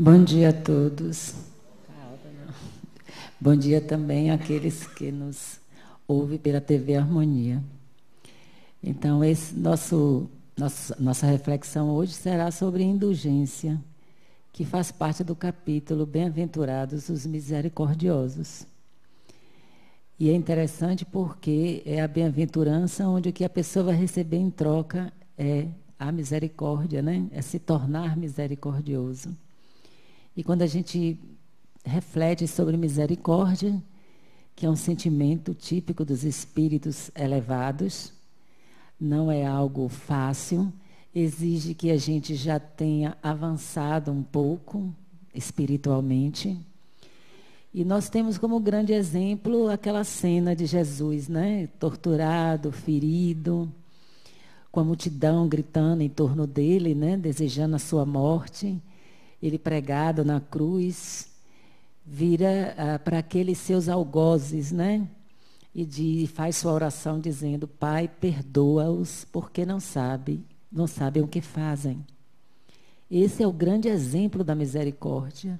Bom dia a todos. Bom dia também àqueles que nos ouvem pela TV Harmonia. Então, nossa reflexão hoje será sobre indulgência, que faz parte do capítulo Bem-aventurados os misericordiosos. E é interessante porque é a bem-aventurança onde o que a pessoa vai receber em troca é a misericórdia, né? É se tornar misericordioso. E quando a gente reflete sobre misericórdia, que é um sentimento típico dos espíritos elevados, não é algo fácil, exige que a gente já tenha avançado um pouco espiritualmente. E nós temos como grande exemplo aquela cena de Jesus, né? Torturado, ferido, com a multidão gritando em torno dele, né? Desejando a sua morte. Ele pregado na cruz, vira para aqueles seus algozes, né? E faz sua oração dizendo: Pai, perdoa-os, porque não sabem o que fazem. Esse é o grande exemplo da misericórdia.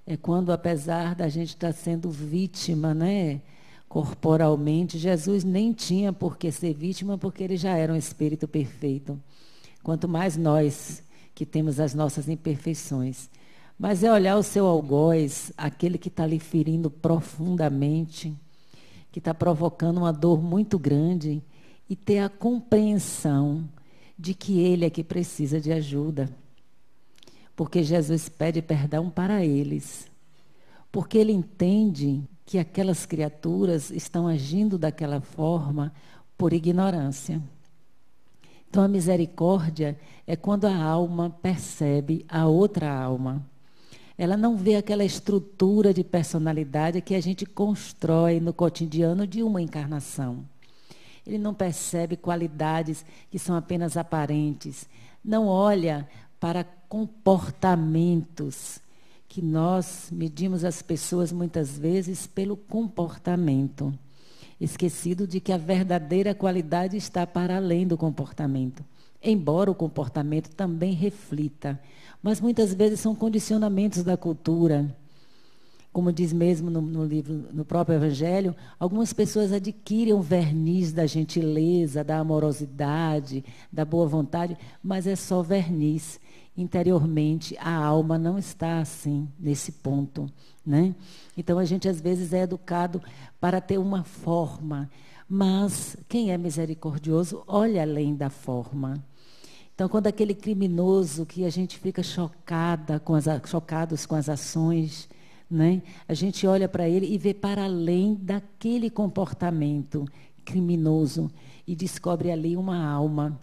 É quando, apesar da gente estar sendo vítima, né, corporalmente, Jesus nem tinha por que ser vítima, porque ele já era um espírito perfeito. Quanto mais nós que temos as nossas imperfeições. Mas é olhar o seu algoz, aquele que está lhe ferindo profundamente, que está provocando uma dor muito grande, e ter a compreensão de que ele é que precisa de ajuda. Porque Jesus pede perdão para eles. Porque ele entende que aquelas criaturas estão agindo daquela forma por ignorância. Então, a misericórdia é quando a alma percebe a outra alma. Ela não vê aquela estrutura de personalidade que a gente constrói no cotidiano de uma encarnação. Ele não percebe qualidades que são apenas aparentes. Não olha para comportamentos, que nós medimos as pessoas muitas vezes pelo comportamento, esquecido de que a verdadeira qualidade está para além do comportamento. Embora o comportamento também reflita, mas muitas vezes são condicionamentos da cultura. Como diz mesmo no livro, no próprio Evangelho, algumas pessoas adquirem o verniz da gentileza, da amorosidade, da boa vontade, mas é só verniz. Interiormente, a alma não está assim, nesse ponto, né? Então, a gente às vezes é educado para ter uma forma, mas quem é misericordioso olha além da forma. Então, quando aquele criminoso que a gente fica chocados com as ações, né? A gente olha para ele e vê para além daquele comportamento criminoso e descobre ali uma alma,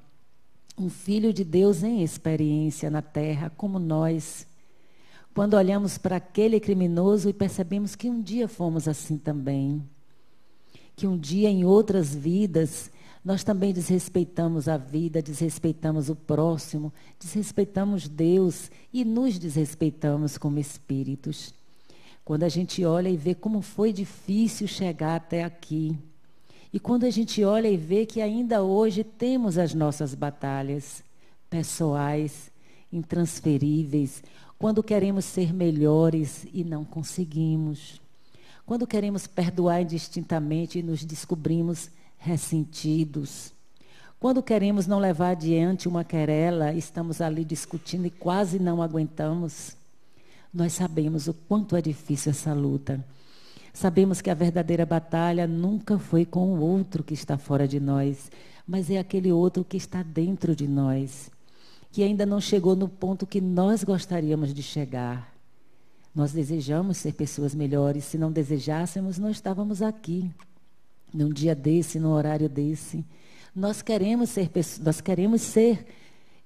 um filho de Deus em experiência na terra, como nós. Quando olhamos para aquele criminoso e percebemos que um dia fomos assim também, que um dia em outras vidas nós também desrespeitamos a vida, desrespeitamos o próximo, desrespeitamos Deus e nos desrespeitamos como espíritos. Quando a gente olha e vê como foi difícil chegar até aqui, e quando a gente olha e vê que ainda hoje temos as nossas batalhas pessoais, intransferíveis, quando queremos ser melhores e não conseguimos, quando queremos perdoar indistintamente e nos descobrimos ressentidos, quando queremos não levar adiante uma querela, estamos ali discutindo e quase não aguentamos, nós sabemos o quanto é difícil essa luta. Sabemos que a verdadeira batalha nunca foi com o outro que está fora de nós, mas é aquele outro que está dentro de nós, que ainda não chegou no ponto que nós gostaríamos de chegar. Nós desejamos ser pessoas melhores. Se não desejássemos, não estávamos aqui, num dia desse, num horário desse. Nós queremos ser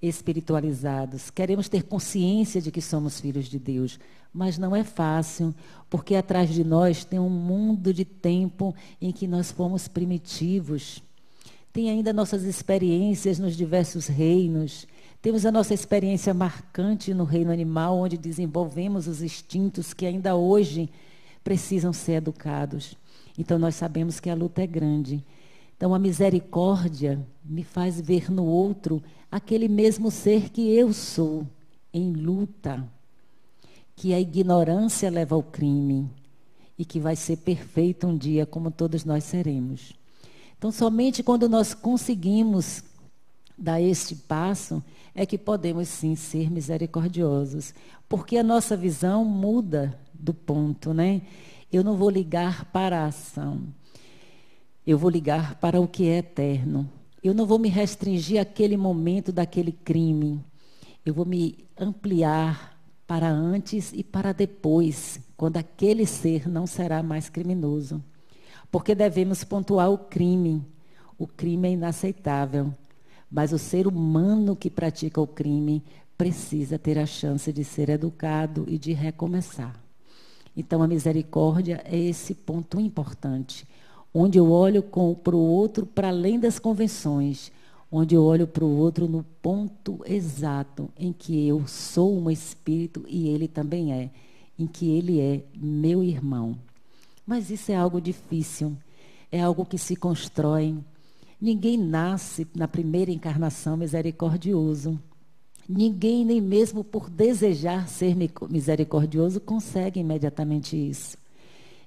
espiritualizados, queremos ter consciência de que somos filhos de Deus, mas não é fácil, porque atrás de nós tem um mundo de tempo em que nós fomos primitivos. Tem ainda nossas experiências nos diversos reinos. Temos a nossa experiência marcante no reino animal, onde desenvolvemos os instintos que ainda hoje precisam ser educados. Então, nós sabemos que a luta é grande. Então, a misericórdia me faz ver no outro aquele mesmo ser que eu sou, em luta. que a ignorância leva ao crime e que vai ser perfeito um dia, como todos nós seremos. Então, somente quando nós conseguimos dar este passo, é que podemos sim ser misericordiosos. Porque a nossa visão muda do ponto, né? Eu não vou ligar para a ação. Eu vou ligar para o que é eterno. Eu não vou me restringir àquele momento daquele crime. Eu vou me ampliar para antes e para depois, quando aquele ser não será mais criminoso. Porque devemos pontuar o crime. O crime é inaceitável. Mas o ser humano que pratica o crime precisa ter a chance de ser educado e de recomeçar. Então, a misericórdia é esse ponto importante, onde eu olho para o outro para além das convenções, onde eu olho para o outro no ponto exato em que eu sou um espírito e ele também é, em que ele é meu irmão. Mas isso é algo difícil, é algo que se constrói. Ninguém nasce na primeira encarnação misericordioso. Ninguém, nem mesmo por desejar ser misericordioso, consegue imediatamente isso.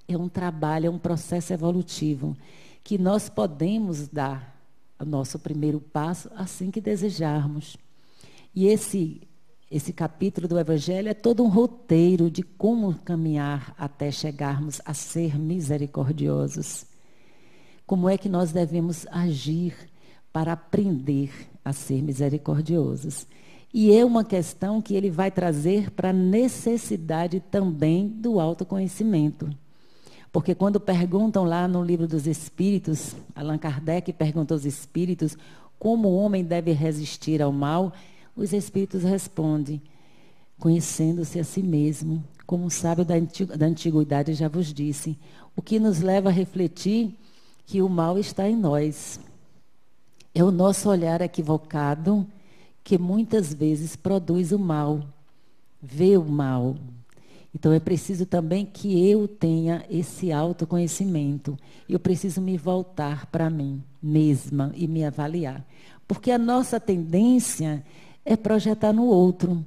É um trabalho, é um processo evolutivo que nós podemos dar o nosso primeiro passo assim que desejarmos. E esse capítulo do Evangelho é todo um roteiro de como caminhar até chegarmos a ser misericordiosos. Como é que nós devemos agir para aprender a ser misericordiosos? E é uma questão que ele vai trazer para a necessidade também do autoconhecimento. Porque quando perguntam lá no Livro dos Espíritos, Allan Kardec pergunta aos espíritos como o homem deve resistir ao mal, os espíritos respondem, conhecendo-se a si mesmo. Como um sábio da antiguidade já vos disse, o que nos leva a refletir que o mal está em nós. É o nosso olhar equivocado que muitas vezes produz o mal, vê o mal. Então é preciso também que eu tenha esse autoconhecimento. Eu preciso me voltar para mim mesma e me avaliar. Porque a nossa tendência é projetar no outro.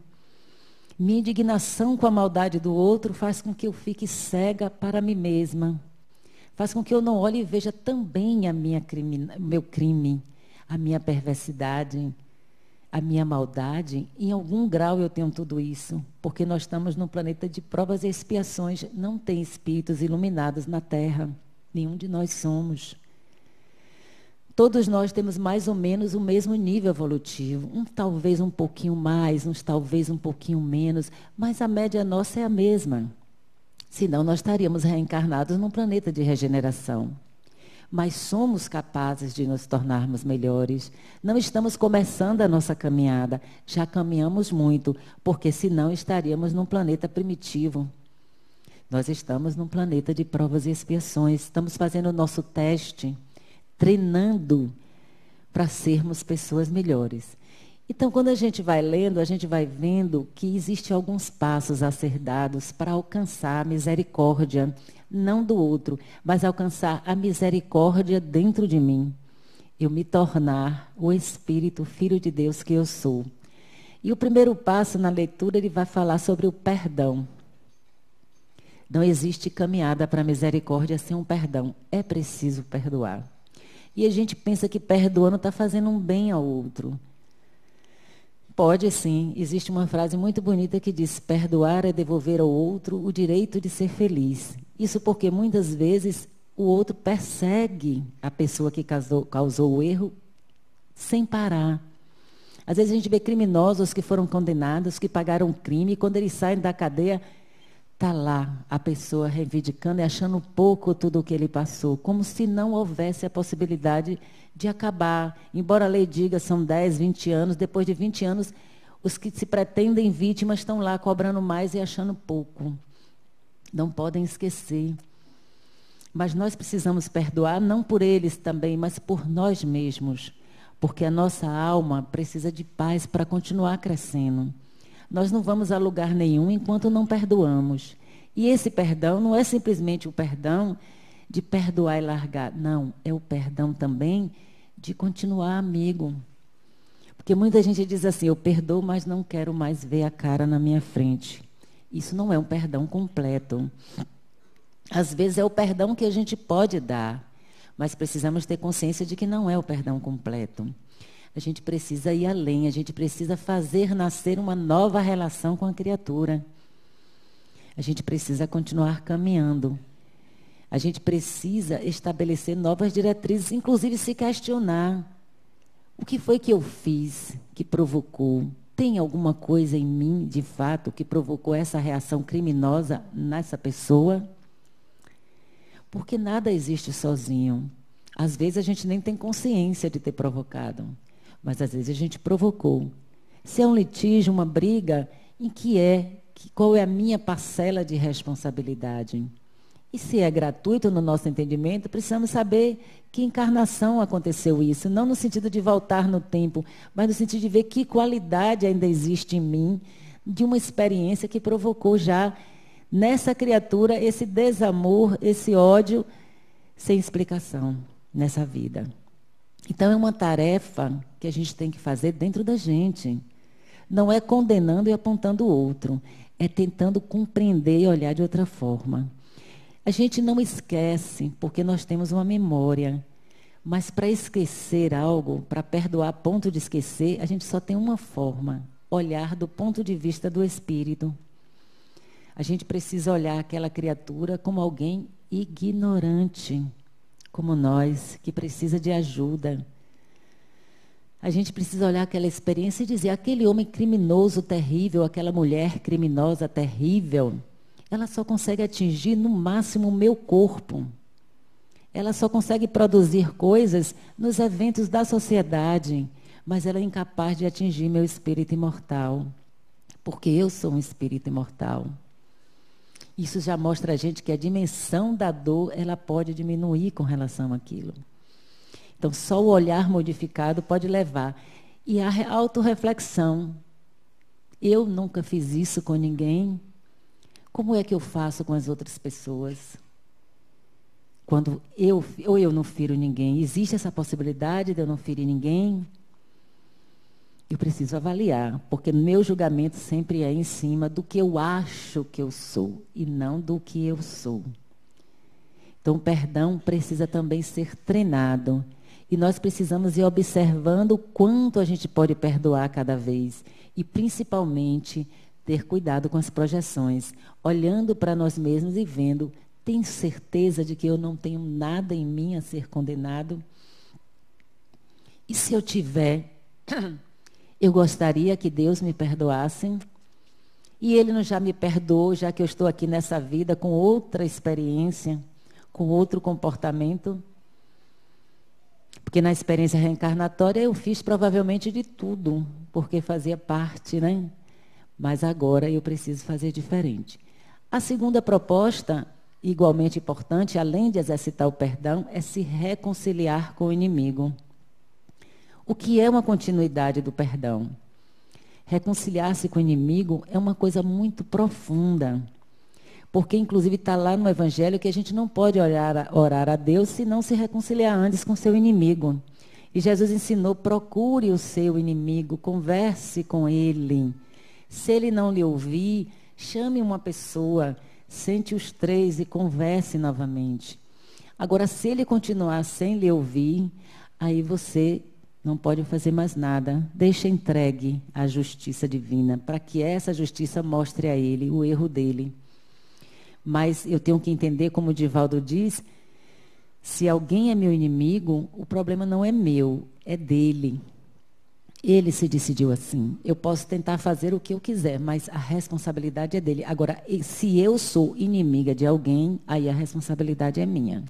Minha indignação com a maldade do outro faz com que eu fique cega para mim mesma. Faz com que eu não olhe e veja também meu crime, a minha perversidade, a minha maldade. Em algum grau eu tenho tudo isso, porque nós estamos num planeta de provas e expiações. Não tem espíritos iluminados na Terra. Nenhum de nós somos. Todos nós temos mais ou menos o mesmo nível evolutivo. Talvez um pouquinho mais, uns talvez um pouquinho menos, mas a média nossa é a mesma. Senão nós estaríamos reencarnados num planeta de regeneração. Mas somos capazes de nos tornarmos melhores. Não estamos começando a nossa caminhada, já caminhamos muito, porque senão estaríamos num planeta primitivo. Nós estamos num planeta de provas e expiações, estamos fazendo o nosso teste, treinando para sermos pessoas melhores. Então, quando a gente vai lendo, a gente vai vendo que existem alguns passos a ser dados para alcançar a misericórdia, não do outro, mas alcançar a misericórdia dentro de mim. Eu me tornar o Espírito, Filho de Deus que eu sou. E o primeiro passo na leitura, ele vai falar sobre o perdão. Não existe caminhada para a misericórdia sem um perdão. É preciso perdoar. E a gente pensa que perdoando está fazendo um bem ao outro. Pode sim. Existe uma frase muito bonita que diz: perdoar é devolver ao outro o direito de ser feliz. Isso porque muitas vezes o outro persegue a pessoa que causou o erro sem parar. Às vezes a gente vê criminosos que foram condenados, que pagaram um crime, e quando eles saem da cadeia, está lá a pessoa reivindicando e achando pouco tudo o que ele passou, como se não houvesse a possibilidade de acabar. Embora a lei diga são 10, 20 anos, depois de 20 anos, os que se pretendem vítimas estão lá cobrando mais e achando pouco. Não podem esquecer. Mas nós precisamos perdoar, não por eles também, mas por nós mesmos. Porque a nossa alma precisa de paz para continuar crescendo. Nós não vamos a lugar nenhum enquanto não perdoamos. E esse perdão não é simplesmente o perdão de perdoar e largar. Não, é o perdão também de continuar amigo. Porque muita gente diz assim: eu perdoo, mas não quero mais ver a cara na minha frente. Isso não é um perdão completo. Às vezes é o perdão que a gente pode dar, mas precisamos ter consciência de que não é o perdão completo. A gente precisa ir além, a gente precisa fazer nascer uma nova relação com a criatura. A gente precisa continuar caminhando. A gente precisa estabelecer novas diretrizes, inclusive se questionar. O que foi que eu fiz que provocou? Tem alguma coisa em mim, de fato, que provocou essa reação criminosa nessa pessoa? Porque nada existe sozinho. Às vezes a gente nem tem consciência de ter provocado, mas às vezes a gente provocou. Se é um litígio, uma briga, qual é a minha parcela de responsabilidade? E se é gratuito no nosso entendimento, precisamos saber que encarnação aconteceu isso, não no sentido de voltar no tempo, mas no sentido de ver que qualidade ainda existe em mim de uma experiência que provocou já nessa criatura esse desamor, esse ódio sem explicação nessa vida. Então é uma tarefa que a gente tem que fazer dentro da gente. Não é condenando e apontando o outro, é tentando compreender e olhar de outra forma. A gente não esquece, porque nós temos uma memória. Mas para esquecer algo, para perdoar a ponto de esquecer, a gente só tem uma forma: olhar do ponto de vista do espírito. A gente precisa olhar aquela criatura como alguém ignorante, como nós, que precisa de ajuda. A gente precisa olhar aquela experiência e dizer: aquele homem criminoso terrível, aquela mulher criminosa terrível, ela só consegue atingir, no máximo, o meu corpo. Ela só consegue produzir coisas nos eventos da sociedade, mas ela é incapaz de atingir meu espírito imortal, porque eu sou um espírito imortal. Isso já mostra a gente que a dimensão da dor, ela pode diminuir com relação àquilo. Então, só o olhar modificado pode levar. E a autorreflexão. Eu nunca fiz isso com ninguém. Como é que eu faço com as outras pessoas? Quando eu não firo ninguém, existe essa possibilidade de eu não ferir ninguém? Eu preciso avaliar, porque meu julgamento sempre é em cima do que eu acho que eu sou e não do que eu sou. Então, o perdão precisa também ser treinado. E nós precisamos ir observando o quanto a gente pode perdoar cada vez. E, principalmente, ter cuidado com as projeções, olhando para nós mesmos e vendo: tenho certeza de que eu não tenho nada em mim a ser condenado? E se eu tiver, eu gostaria que Deus me perdoasse? E Ele não já me perdoou, já que eu estou aqui nessa vida com outra experiência, com outro comportamento? Porque na experiência reencarnatória eu fiz provavelmente de tudo, porque fazia parte, né? Mas agora eu preciso fazer diferente. A segunda proposta, igualmente importante, além de exercitar o perdão, é se reconciliar com o inimigo. O que é uma continuidade do perdão? Reconciliar-se com o inimigo é uma coisa muito profunda. Porque, inclusive, está lá no Evangelho que a gente não pode orar a Deus se não se reconciliar antes com seu inimigo. E Jesus ensinou: procure o seu inimigo, converse com ele. Se ele não lhe ouvir, chame uma pessoa, sente os três e converse novamente. Agora, se ele continuar sem lhe ouvir, aí você não pode fazer mais nada. Deixa entregue à justiça divina, para que essa justiça mostre a ele o erro dele. Mas eu tenho que entender, como o Divaldo diz, se alguém é meu inimigo, o problema não é meu, é dele. Ele se decidiu assim. Eu posso tentar fazer o que eu quiser, mas a responsabilidade é dele. Agora, se eu sou inimiga de alguém, aí a responsabilidade é minha.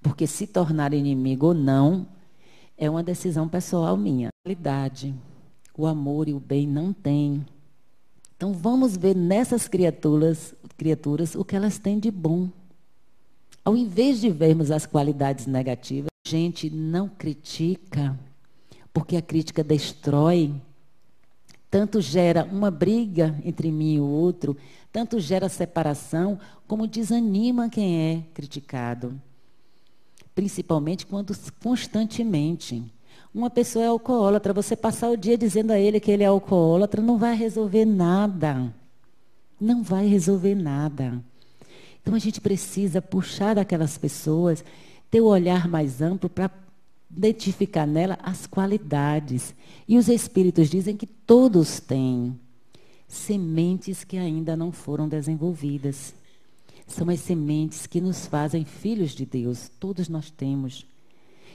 Porque se tornar inimigo ou não, é uma decisão pessoal minha. O amor e o bem não têm. Então, vamos ver nessas criaturas o que elas têm de bom. Ao invés de vermos as qualidades negativas, a gente não critica, porque a crítica destrói. Tanto gera uma briga entre mim e o outro, tanto gera separação, como desanima quem é criticado. Principalmente quando constantemente. Uma pessoa é alcoólatra, você passar o dia dizendo a ele que ele é alcoólatra não vai resolver nada. não vai resolver nada. Então a gente precisa puxar daquelas pessoas, ter o olhar mais amplo para identificar nela as qualidades. E os espíritos dizem que todos têm sementes que ainda não foram desenvolvidas. São as sementes que nos fazem filhos de Deus. Todos nós temos.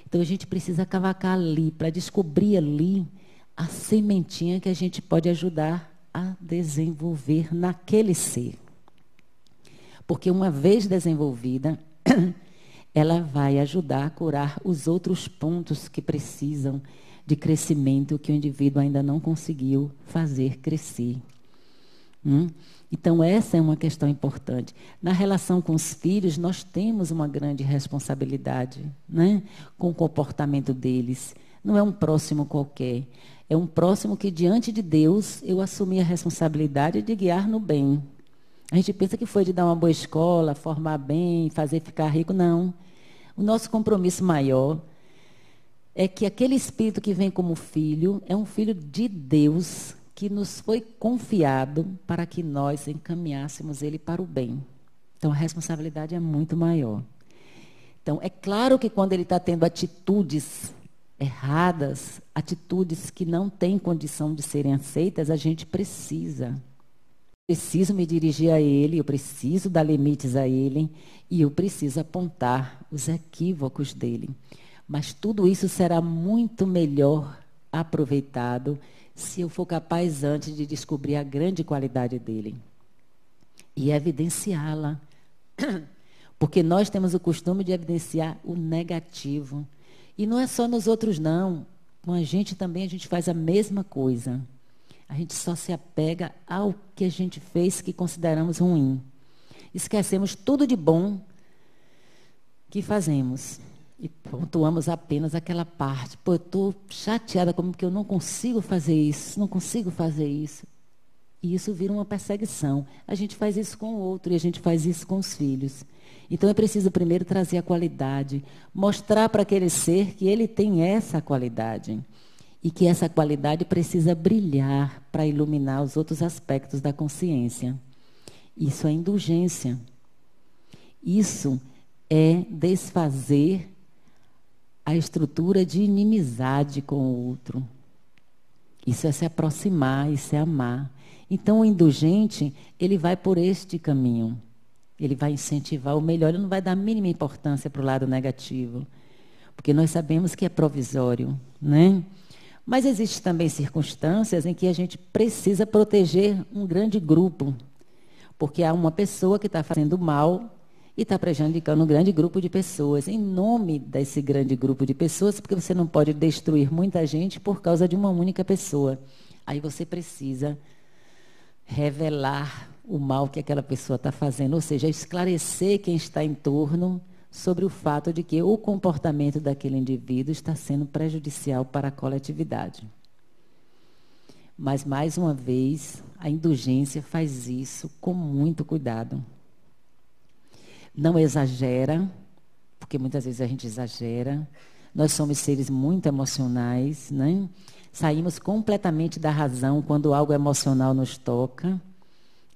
Então a gente precisa cavacar ali, para descobrir ali a sementinha que a gente pode ajudar a desenvolver naquele ser. Porque uma vez desenvolvida, ela vai ajudar a curar os outros pontos que precisam de crescimento que o indivíduo ainda não conseguiu fazer crescer. Então, essa é uma questão importante. Na relação com os filhos, nós temos uma grande responsabilidade, né, com o comportamento deles. Não é um próximo qualquer. É um próximo que, diante de Deus, eu assumi a responsabilidade de guiar no bem. A gente pensa que foi de dar uma boa escola, formar bem, fazer ficar rico. Não. O nosso compromisso maior é que aquele espírito que vem como filho é um filho de Deus que nos foi confiado para que nós encaminhássemos ele para o bem. Então, a responsabilidade é muito maior. Então, é claro que quando ele está tendo atitudes erradas, atitudes que não têm condição de serem aceitas, a gente precisa. Preciso me dirigir a ele, eu preciso dar limites a ele e eu preciso apontar os equívocos dele. Mas tudo isso será muito melhor aproveitado se eu for capaz antes de descobrir a grande qualidade dele e evidenciá-la. Porque nós temos o costume de evidenciar o negativo. E não é só nos outros, não. Com a gente também, a gente faz a mesma coisa. A gente só se apega ao que a gente fez que consideramos ruim. Esquecemos tudo de bom que fazemos. E pontuamos apenas aquela parte. Pô, eu estou chateada como que eu não consigo fazer isso, não consigo fazer isso. E isso vira uma perseguição. A gente faz isso com o outro e a gente faz isso com os filhos. Então é preciso primeiro trazer a qualidade, mostrar para aquele ser que ele tem essa qualidade. E que essa qualidade precisa brilhar para iluminar os outros aspectos da consciência. Isso é indulgência. Isso é desfazer a estrutura de inimizade com o outro. Isso é se aproximar, isso é amar. Então, o indulgente, ele vai por este caminho. Ele vai incentivar o melhor, ele não vai dar a mínima importância para o lado negativo. Porque nós sabemos que é provisório, né? Mas existem também circunstâncias em que a gente precisa proteger um grande grupo. Porque há uma pessoa que está fazendo mal e está prejudicando um grande grupo de pessoas. Em nome desse grande grupo de pessoas, porque você não pode destruir muita gente por causa de uma única pessoa. Aí você precisa revelar o mal que aquela pessoa está fazendo, ou seja, esclarecer quem está em torno sobre o fato de que o comportamento daquele indivíduo está sendo prejudicial para a coletividade. Mas, mais uma vez, a indulgência faz isso com muito cuidado. Não exagera, porque muitas vezes a gente exagera. Nós somos seres muito emocionais, né? Saímos completamente da razão quando algo emocional nos toca.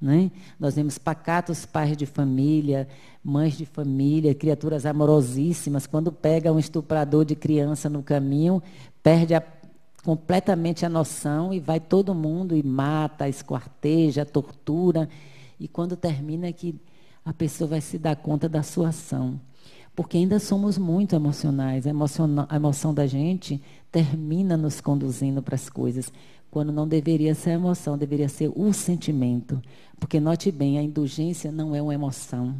Né? Nós vemos pacatos pais de família, mães de família, criaturas amorosíssimas. Quando pega um estuprador de criança no caminho, perde completamente a noção e vai todo mundo e mata, esquarteja, tortura. E quando termina que a pessoa vai se dar conta da sua ação. Porque ainda somos muito emocionais. A emoção da gente termina nos conduzindo para as coisas. Quando não deveria ser a emoção, deveria ser o sentimento. Porque, note bem, a indulgência não é uma emoção.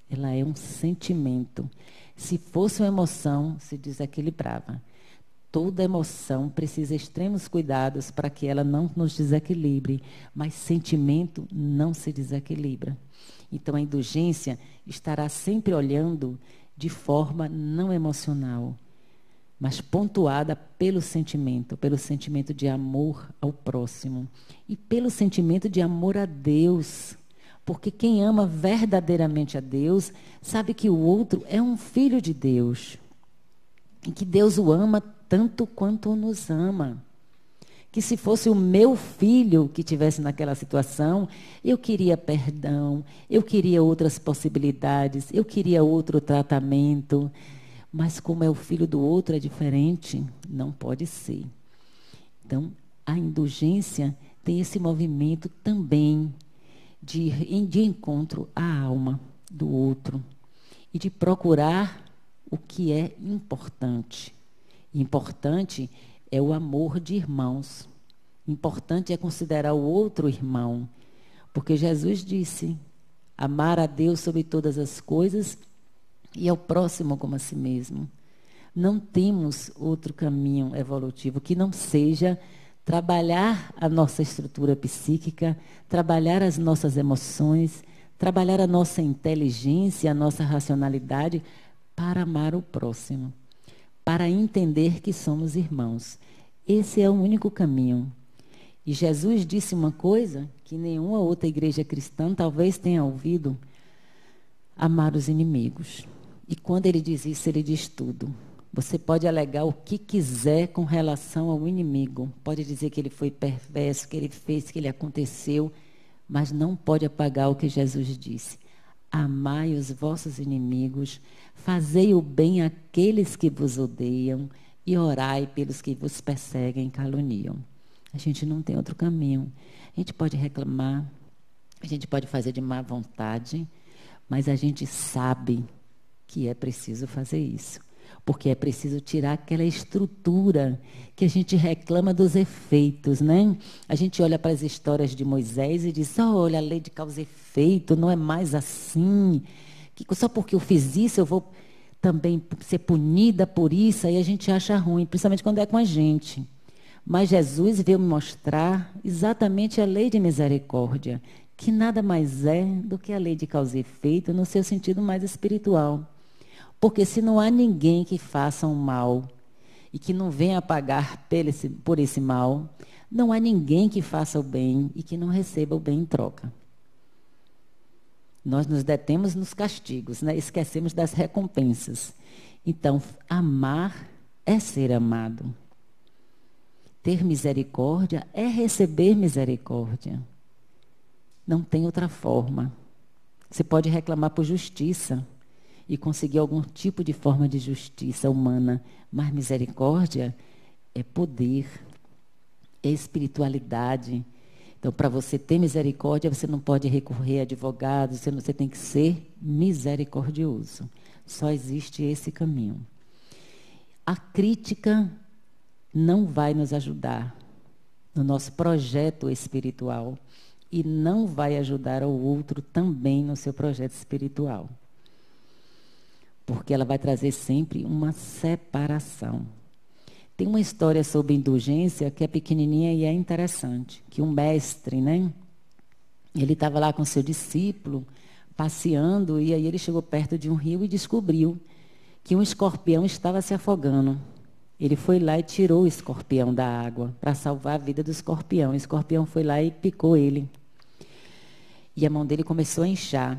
Ela é um sentimento. Se fosse uma emoção, se desequilibrava. Toda emoção precisa de extremos cuidados para que ela não nos desequilibre. Mas sentimento não se desequilibra. Então, a indulgência estará sempre olhando de forma não emocional, mas pontuada pelo sentimento de amor ao próximo e pelo sentimento de amor a Deus. Porque quem ama verdadeiramente a Deus sabe que o outro é um filho de Deus e que Deus o ama tanto quanto nos ama. que se fosse o meu filho que estivesse naquela situação, eu queria perdão, eu queria outras possibilidades, eu queria outro tratamento. Mas como é o filho do outro, é diferente, não pode ser. Então, a indulgência tem esse movimento também de encontro à alma do outro e de procurar o que é importante. Importante é o amor de irmãos. Importante é considerar o outro irmão. Porque Jesus disse, amar a Deus sobre todas as coisas e ao próximo como a si mesmo. Não temos outro caminho evolutivo que não seja trabalhar a nossa estrutura psíquica, trabalhar as nossas emoções, trabalhar a nossa inteligência, a nossa racionalidade para amar o próximo, para entender que somos irmãos. Esse é o único caminho. E Jesus disse uma coisa que nenhuma outra igreja cristã talvez tenha ouvido: amar os inimigos. E quando ele diz isso, ele diz tudo. Você pode alegar o que quiser com relação ao inimigo. Pode dizer que ele foi perverso, que ele fez, que ele aconteceu, mas não pode apagar o que Jesus disse. Amai os vossos inimigos, fazei o bem àqueles que vos odeiam e orai pelos que vos perseguem e caluniam. A gente não tem outro caminho. A gente pode reclamar, a gente pode fazer de má vontade, mas a gente sabe que é preciso fazer isso. Porque é preciso tirar aquela estrutura que a gente reclama dos efeitos, né? A gente olha para as histórias de Moisés e diz, olha, a lei de causa e efeito, não é mais assim. Que só porque eu fiz isso, eu vou também ser punida por isso. Aí a gente acha ruim, principalmente quando é com a gente. Mas Jesus veio me mostrar exatamente a lei de misericórdia, que nada mais é do que a lei de causa e efeito no seu sentido mais espiritual. Porque se não há ninguém que faça um mal e que não venha pagar por esse mal, não há ninguém que faça o bem e que não receba o bem em troca. Nós nos detemos nos castigos, né? Esquecemos das recompensas. Então, amar é ser amado. Ter misericórdia é receber misericórdia. Não tem outra forma. Você pode reclamar por justiça e conseguir algum tipo de forma de justiça humana, mas misericórdia é poder, é espiritualidade. Então, para você ter misericórdia, você não pode recorrer a advogados, você tem que ser misericordioso. Só existe esse caminho. A crítica não vai nos ajudar no nosso projeto espiritual e não vai ajudar ao outro também no seu projeto espiritual. Porque ela vai trazer sempre uma separação. Tem uma história sobre indulgência que é pequenininha e é interessante. Que um mestre, né? Ele estava lá com seu discípulo, passeando, e aí ele chegou perto de um rio e descobriu que um escorpião estava se afogando. Ele foi lá e tirou o escorpião da água para salvar a vida do escorpião. O escorpião foi lá e picou ele. E a mão dele começou a inchar.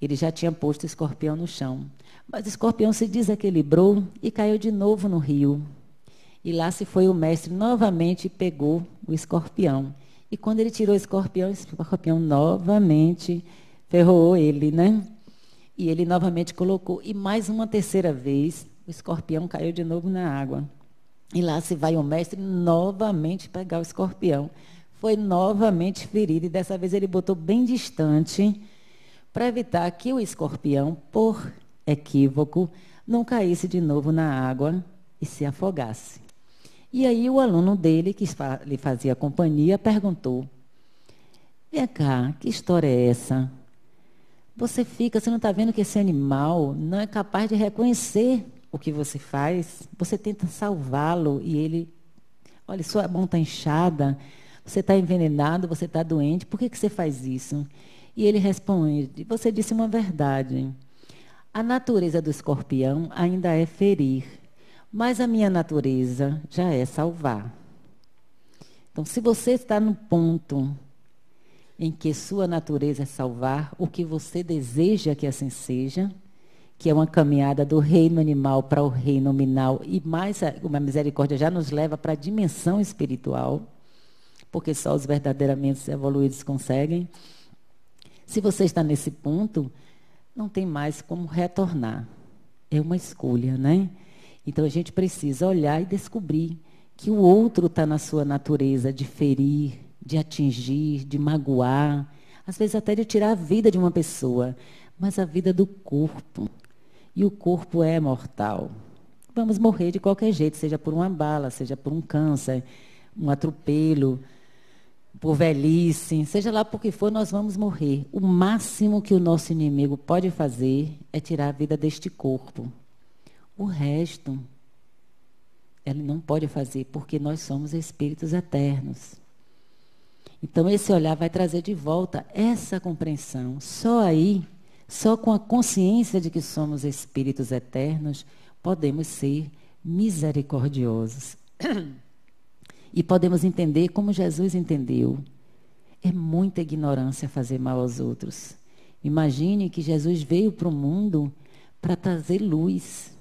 Ele já tinha posto o escorpião no chão. Mas o escorpião se desequilibrou e caiu de novo no rio. E lá se foi o mestre novamente e pegou o escorpião. E quando ele tirou o escorpião novamente ferrou ele, né? E ele novamente colocou. E mais uma terceira vez, o escorpião caiu de novo na água. E lá se vai o mestre novamente pegar o escorpião. Foi novamente ferido. E dessa vez ele botou bem distante para evitar que o escorpião, por equívoco, não caísse de novo na água e se afogasse. E aí o aluno dele, que lhe fazia companhia, perguntou: vem cá, que história é essa? Você não está vendo que esse animal não é capaz de reconhecer o que você faz? Você tenta salvá-lo e ele, olha, sua mão está inchada, você está envenenado, você está doente, por que você faz isso? E ele responde: você disse uma verdade. A natureza do escorpião ainda é ferir, mas a minha natureza já é salvar. Então, se você está no ponto em que sua natureza é salvar, o que você deseja que assim seja, que é uma caminhada do reino animal para o reino nominal, e mais uma misericórdia já nos leva para a dimensão espiritual. porque só os verdadeiramente evoluídos conseguem. Se você está nesse ponto, não tem mais como retornar. É uma escolha, né? Então, a gente precisa olhar e descobrir que o outro está na sua natureza de ferir, de atingir, de magoar, às vezes até de tirar a vida de uma pessoa, mas a vida do corpo. E o corpo é mortal. Vamos morrer de qualquer jeito, seja por uma bala, seja por um câncer, um atropelo, por velhice, seja lá por que for, nós vamos morrer. O máximo que o nosso inimigo pode fazer é tirar a vida deste corpo. O resto, ele não pode fazer, porque nós somos espíritos eternos. Então, esse olhar vai trazer de volta essa compreensão. Só aí, só com a consciência de que somos espíritos eternos, podemos ser misericordiosos. E podemos entender como Jesus entendeu. É muita ignorância fazer mal aos outros. Imagine que Jesus veio para o mundo para trazer luz.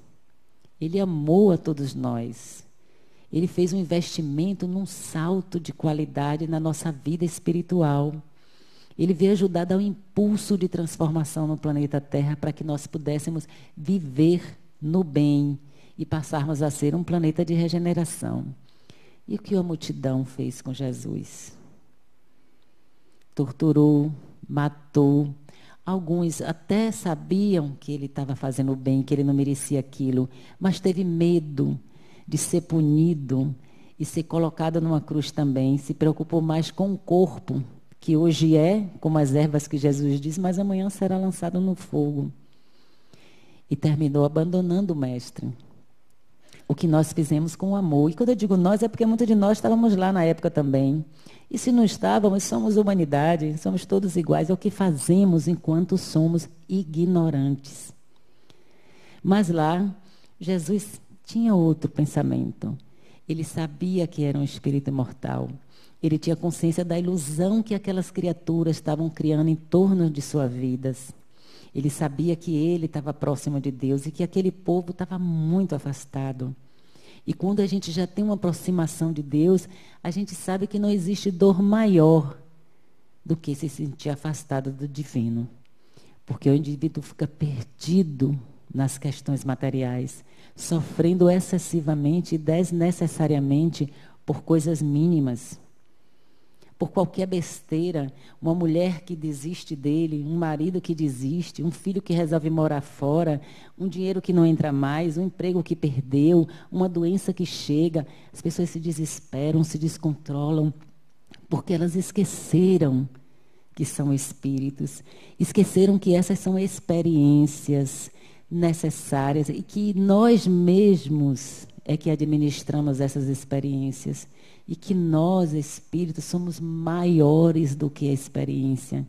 Ele amou a todos nós. Ele fez um investimento num salto de qualidade na nossa vida espiritual. Ele veio ajudar a dar um impulso de transformação no planeta Terra para que nós pudéssemos viver no bem e passarmos a ser um planeta de regeneração. E o que a multidão fez com Jesus? Torturou, matou. Alguns até sabiam que ele estava fazendo o bem, que ele não merecia aquilo, mas teve medo de ser punido e ser colocado numa cruz também. Se preocupou mais com o corpo, que hoje é como as ervas que Jesus diz, mas amanhã será lançado no fogo. E terminou abandonando o Mestre. O que nós fizemos com o amor. E quando eu digo nós, é porque muitos de nós estávamos lá na época também. E se não estávamos, somos humanidade, somos todos iguais. É o que fazemos enquanto somos ignorantes. Mas lá, Jesus tinha outro pensamento. Ele sabia que era um espírito imortal. Ele tinha consciência da ilusão que aquelas criaturas estavam criando em torno de suas vidas. Ele sabia que ele estava próximo de Deus e que aquele povo estava muito afastado. E quando a gente já tem uma aproximação de Deus, a gente sabe que não existe dor maior do que se sentir afastado do divino. Porque o indivíduo fica perdido nas questões materiais, sofrendo excessivamente e desnecessariamente por coisas mínimas. Por qualquer besteira, uma mulher que desiste dele, um marido que desiste, um filho que resolve morar fora, um dinheiro que não entra mais, um emprego que perdeu, uma doença que chega, as pessoas se desesperam, se descontrolam, porque elas esqueceram que são espíritos, esqueceram que essas são experiências necessárias e que nós mesmos é que administramos essas experiências. E que nós, espíritos, somos maiores do que a experiência.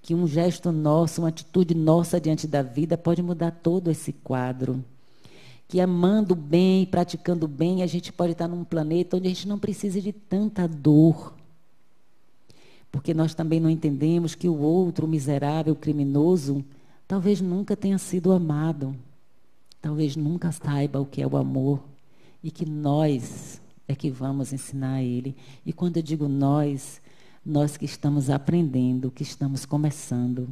Que um gesto nosso, uma atitude nossa diante da vida pode mudar todo esse quadro. Que amando bem, praticando bem, a gente pode estar num planeta onde a gente não precisa de tanta dor. Porque nós também não entendemos que o outro, o miserável, o criminoso, talvez nunca tenha sido amado. Talvez nunca saiba o que é o amor. E que nós é que vamos ensinar a ele. E quando eu digo nós que estamos aprendendo, que estamos começando.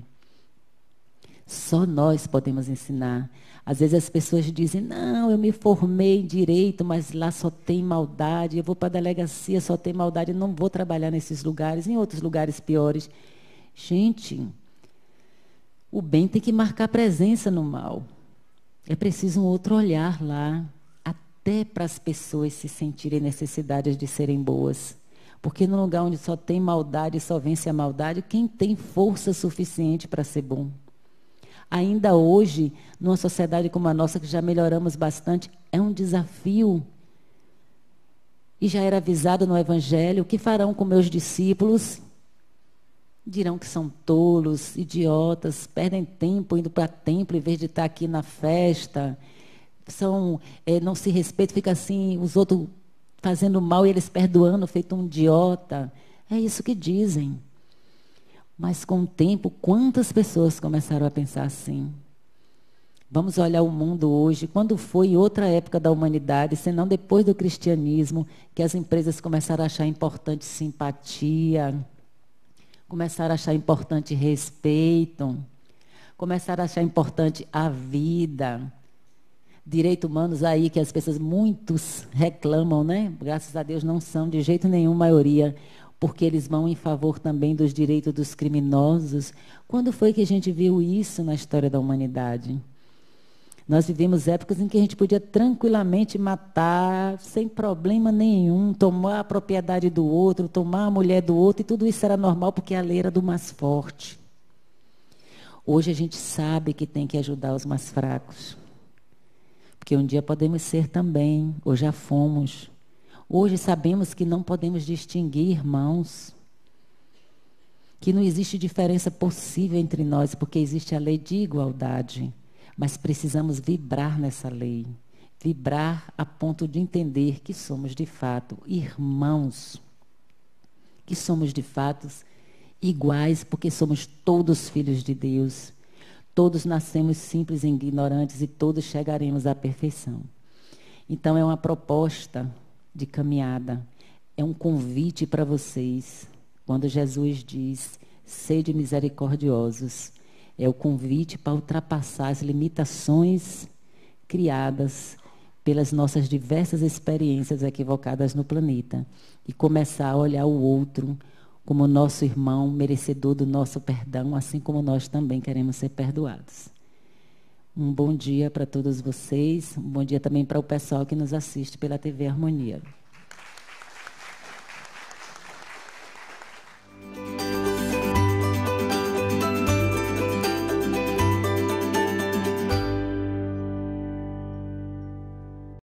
Só nós podemos ensinar. Às vezes as pessoas dizem, não, eu me formei em direito, mas lá só tem maldade, eu vou para a delegacia, só tem maldade, eu não vou trabalhar nesses lugares, em outros lugares piores. Gente, o bem tem que marcar presença no mal. É preciso um outro olhar lá. Até para as pessoas se sentirem necessidades de serem boas. Porque no lugar onde só tem maldade e só vence a maldade, quem tem força suficiente para ser bom? Ainda hoje, numa sociedade como a nossa, que já melhoramos bastante, é um desafio. E já era avisado no Evangelho, o que farão com meus discípulos? Dirão que são tolos, idiotas, perdem tempo indo para templo em vez de estar aqui na festa. Não se respeitam, fica assim, os outros fazendo mal e eles perdoando, feito um idiota. É isso que dizem. Mas com o tempo, quantas pessoas começaram a pensar assim? Vamos olhar o mundo hoje, quando foi outra época da humanidade, senão depois do cristianismo, que as empresas começaram a achar importante simpatia, começaram a achar importante respeito, começaram a achar importante a vida. Direitos humanos aí que as pessoas, muitos reclamam, né? Graças a Deus não são de jeito nenhum maioria, porque eles vão em favor também dos direitos dos criminosos. Quando foi que a gente viu isso na história da humanidade? Nós vivemos épocas em que a gente podia tranquilamente matar, sem problema nenhum, tomar a propriedade do outro, tomar a mulher do outro, e tudo isso era normal porque a lei era do mais forte. Hoje a gente sabe que tem que ajudar os mais fracos. Porque um dia podemos ser também, ou já fomos. Hoje sabemos que não podemos distinguir irmãos. Que não existe diferença possível entre nós, porque existe a lei de igualdade. Mas precisamos vibrar nessa lei. Vibrar a ponto de entender que somos de fato irmãos. Que somos de fato iguais, porque somos todos filhos de Deus. Todos nascemos simples e ignorantes e todos chegaremos à perfeição. Então é uma proposta de caminhada. É um convite para vocês. Quando Jesus diz, sede misericordiosos, é o convite para ultrapassar as limitações criadas pelas nossas diversas experiências equivocadas no planeta e começar a olhar o outro como nosso irmão, merecedor do nosso perdão, assim como nós também queremos ser perdoados. Um bom dia para todos vocês, um bom dia também para o pessoal que nos assiste pela TV Harmonia.